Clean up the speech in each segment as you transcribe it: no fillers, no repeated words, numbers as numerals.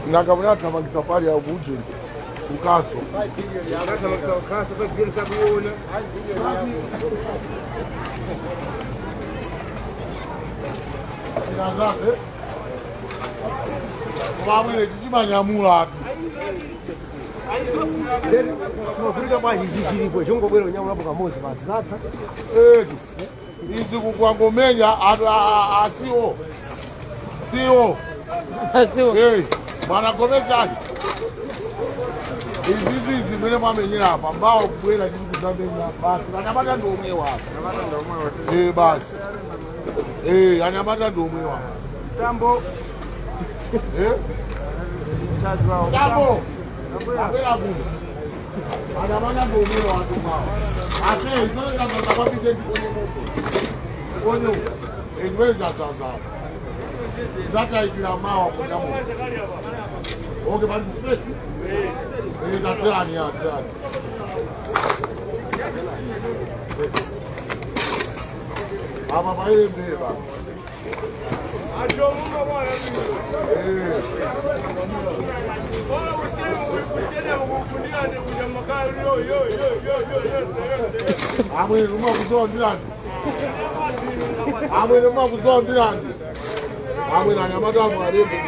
Ngakabona thamangisa pali ya buje. Ukaso. Thamangisa ukaso kwa vile sabuona. Inazabe. Wamwe chimanyamula atu. Tunafurika kwa jiji kwa jongo bwelo nyamula kwa mozi basi zata. Izi kukwangomenya asiwo. Siwo. Asiwo. Mwana komeza. Izi zimene mwamenyera hapa mbao kubwera chini kuzamenya basi. Anyamata ndo omwe wapa. Basi. Anyamata ndo omwe wapa. Tambo. Tambo. Abela buzi. Anyamata ndo omwe watu mbao. Ase, itole kama kwa bije kwenye moto. Onyo. Engweza sasa. Zaka ikila mawa kwa jamu. Okay, but space. Natani ya tani. Ama baile mbeba. Ajo mungu bwana. Bora useme ukukunia ni kujamakali yo. Amwe numa kuzondilani. Amwe numa kuzondilani. Amwe na nyamata mwalembe.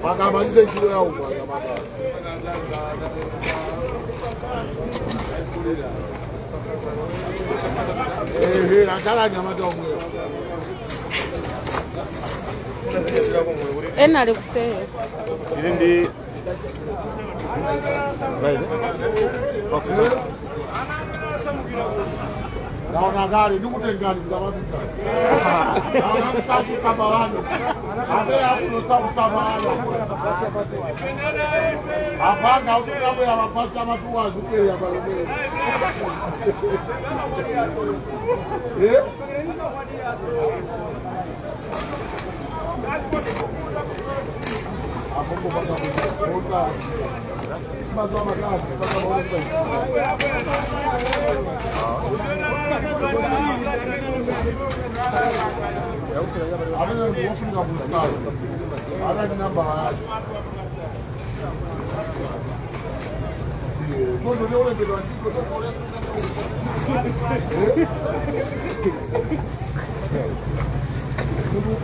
Makamalize kilo yao kwa nyamata. Nakala nyamata omwe. Ena alikusema. Ile ndi Naona gari nikutengani mzababika. Naona msafu sabalani. Abe hapo msafu sabalani. Apanga ukabu ya mapasa matu wazuke ya balobele. Hapo kwa sababu mazama kazi mpaka bora. Ana ngofunga busara. Ana namba yake. Todo leo ndio andiko to pole.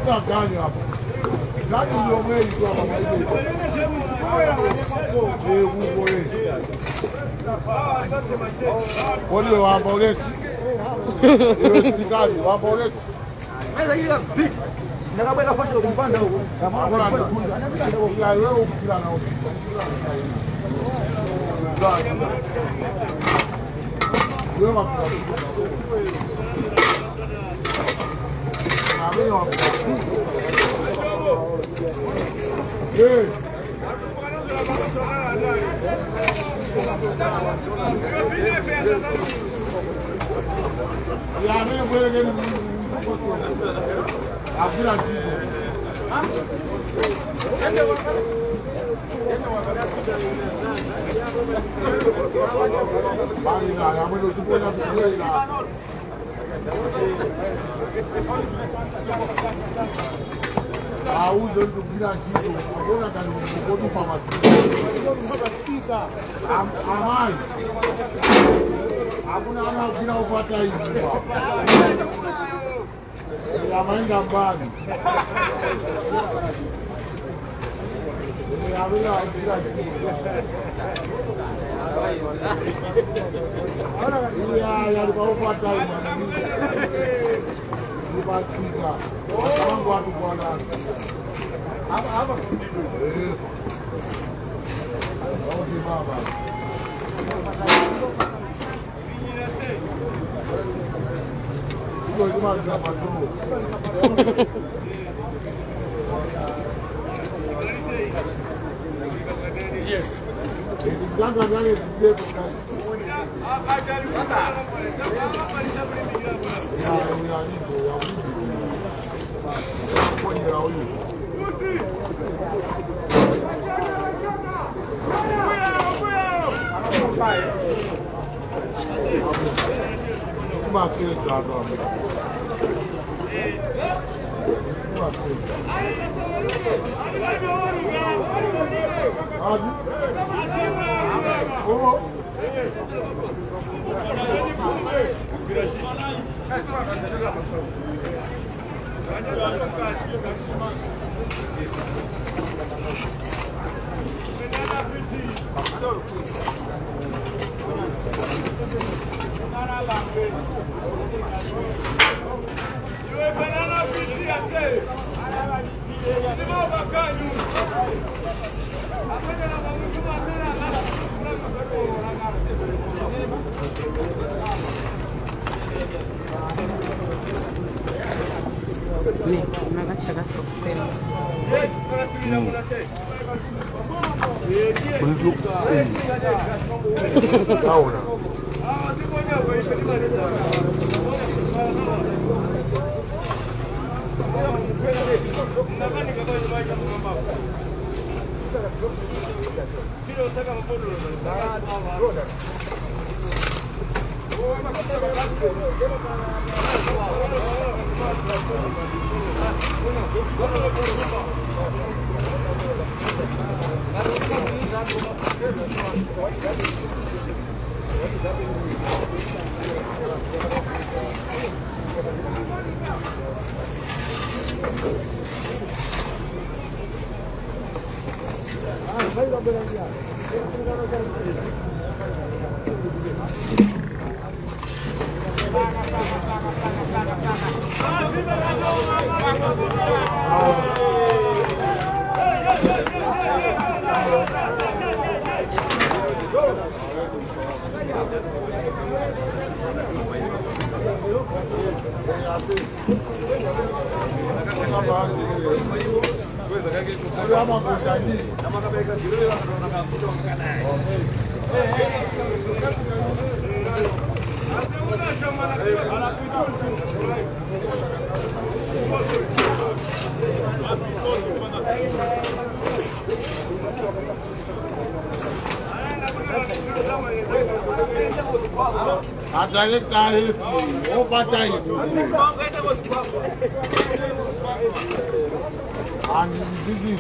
Kuna gani hapo? Gani ndio mwezi kwa mama hiyo? Wale wa Boresi. Serikali wa Boresi. Sasa hiyo big. Nakabweka fashion kumpanda huko. Kama bora ndio. Wewe ukila na wewe wapi? Mimi wapi? Ya mimi kweli gani afira jibu. Bali na ya mwendo sipona kuelewa. Auzo ndio bila jibu. Mbona kani mkono kwa masika. Amai. Hakuna ana bila upata hivi. Ya maenda mbali. Ya bila jibu. Ya alipopata hivi. Nibasika. Wangu watu bwana. Hapa. Okay baba. Ndio kama tunapata. Yes. Ndio gani ndio Ataleta hivi, opata hivi. Ani hivi.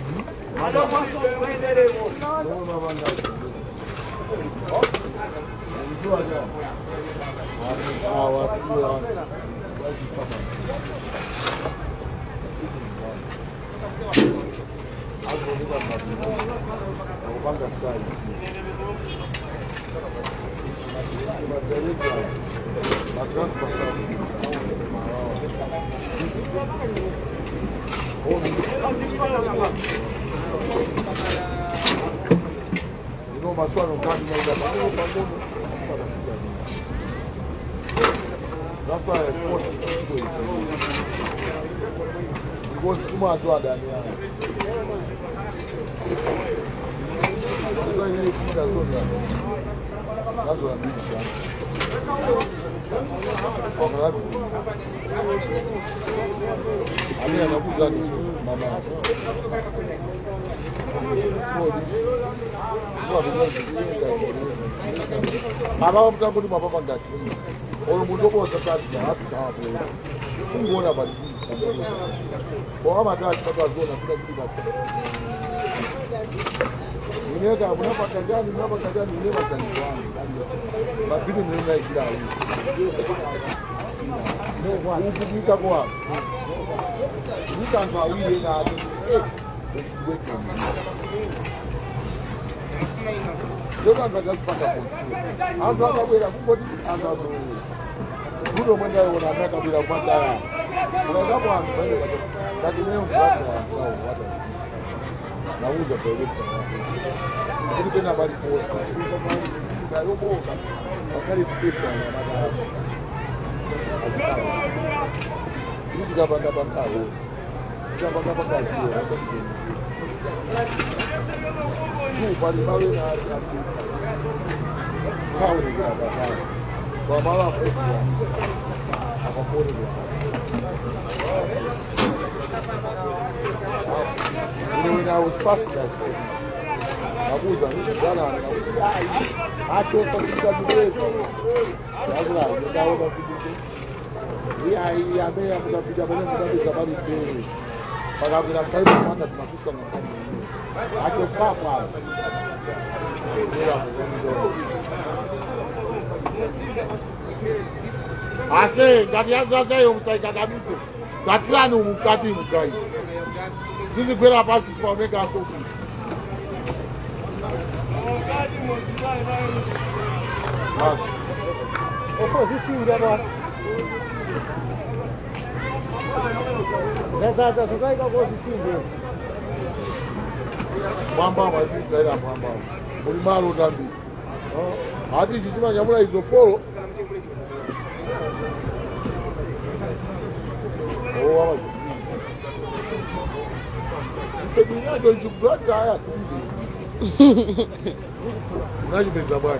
When I was passing that place, I was on the Ghana. I told some people to do it. That's right. I was on the yeah, I may have to be somebody. Pagabila karibu kwanza tunafika na kani. Hapo safa. Ase, ngatianza sasa umsaika kabisa. Katlani umukati mukai. Sisi kwela basi sipomeka asofu. Opo, sisi ngaba. Sasa tukaika kwa sisi. Mwamba wasisi kaila mwamba. Mulimalo tambi. Hadi jijima nyamula hizo follow. Oh, wawa. Dunia ndio ichukulata haya tundi. Unaji pesa bwana.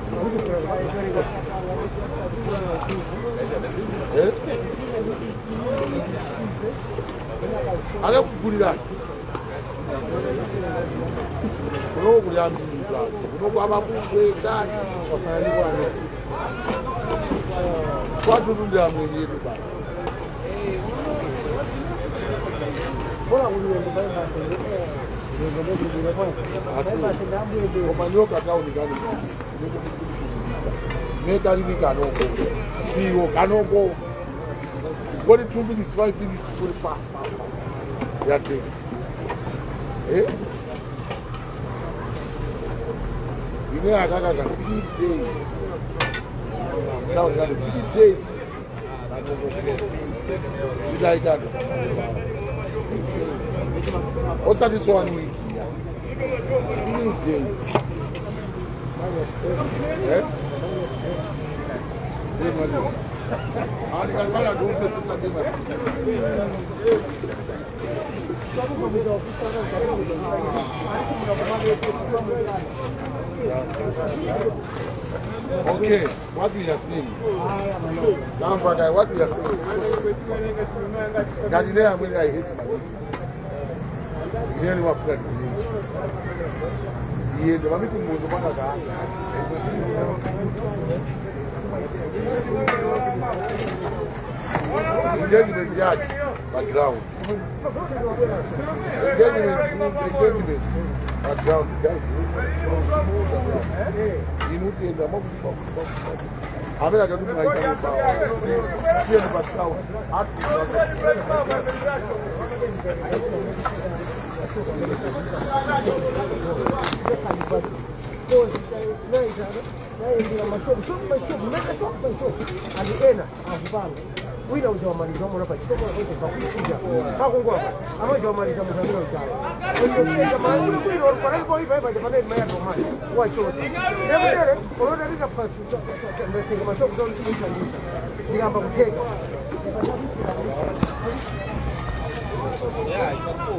Ale kukulira. Kuno kulyambi basi. Kuno kwaba kugwe ndani. Kwa tundu ya mwenye yetu basi. Bora uliende baya Omanyoka tauni gani? Meka livi kanoko. Sigo kanoko. Gori 2 minutes, 5 minutes, kuri pa. Yate. Ine akaka 3 days. Now we got 3 days. Ida igado. What's this 1 week? 3 days. Okay, what we are saying? What we are saying? Galileo, I hate my really was friend. Yeah, the one who was one of that. Engagement yard background. Engagement background. You know the mob. I mean, I don't know like wina ujamaliza mwana pa kitoko na kote kwa kuja hakungwa ama ujamaliza mzamiro chao ndio kama ndio kwa nini kwa hivyo jamani maya ndo mali wa chote ndio korona lika pasu ndio kama sio kuzoni kuisha nigamba mtega yeah itakuwa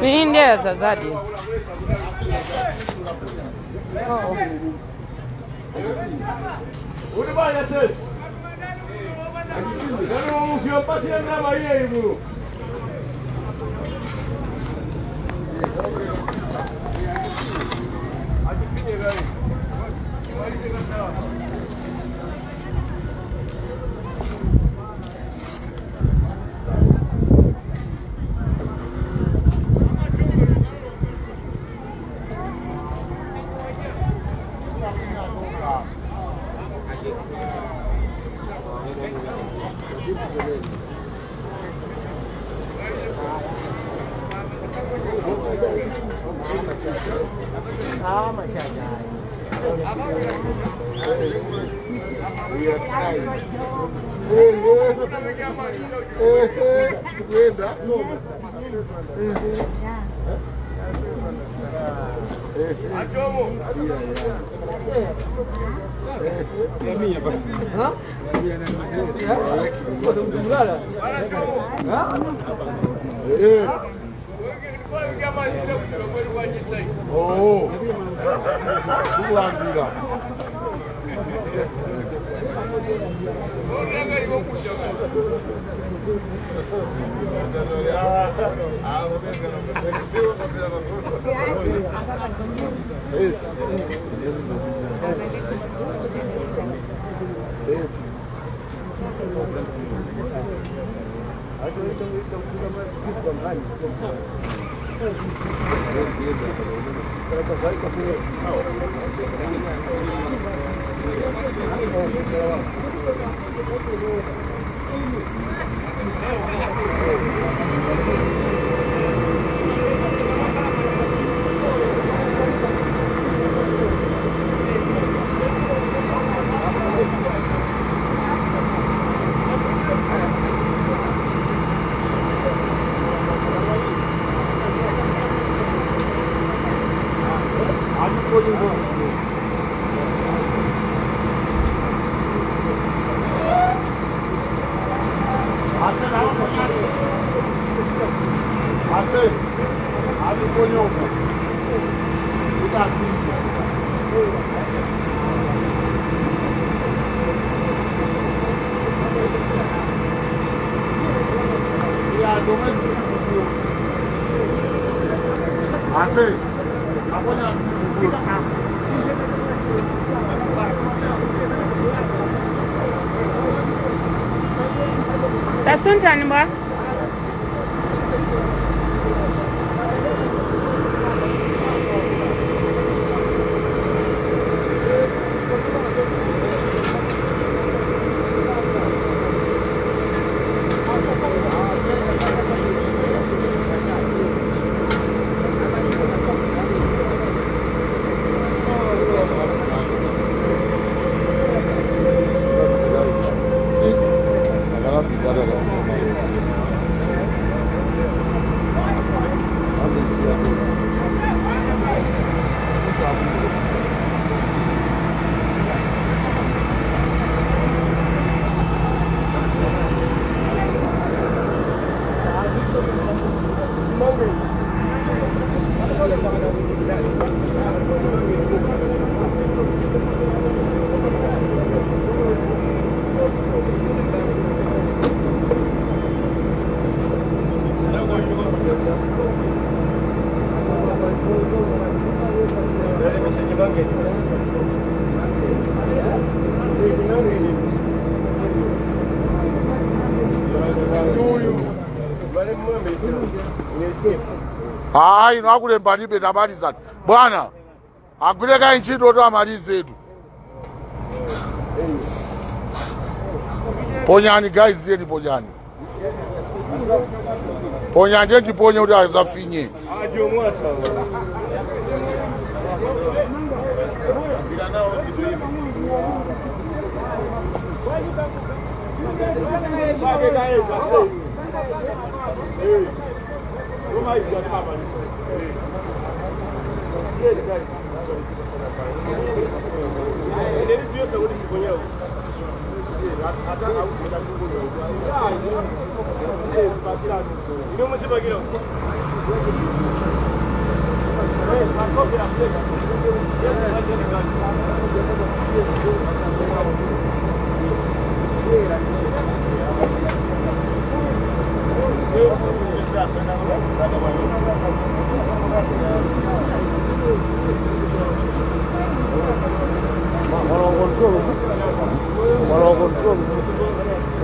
Ni ndio sasa Ulibaya sasa. Ndio ukiopasi na maana hiyo. Akipige gari. Tasunjani mbwa? Hai, nakulemba nipe tabari zake. Bwana, aguleka inchito to amalize etu. Ponyani guys, ndiye ponyani. Ponyani ndiye ponye uda zafinye. Jomo Osman.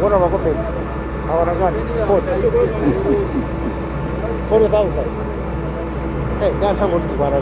What am I going to pay? How am I going to 40,000. Hey, can't have one to buy a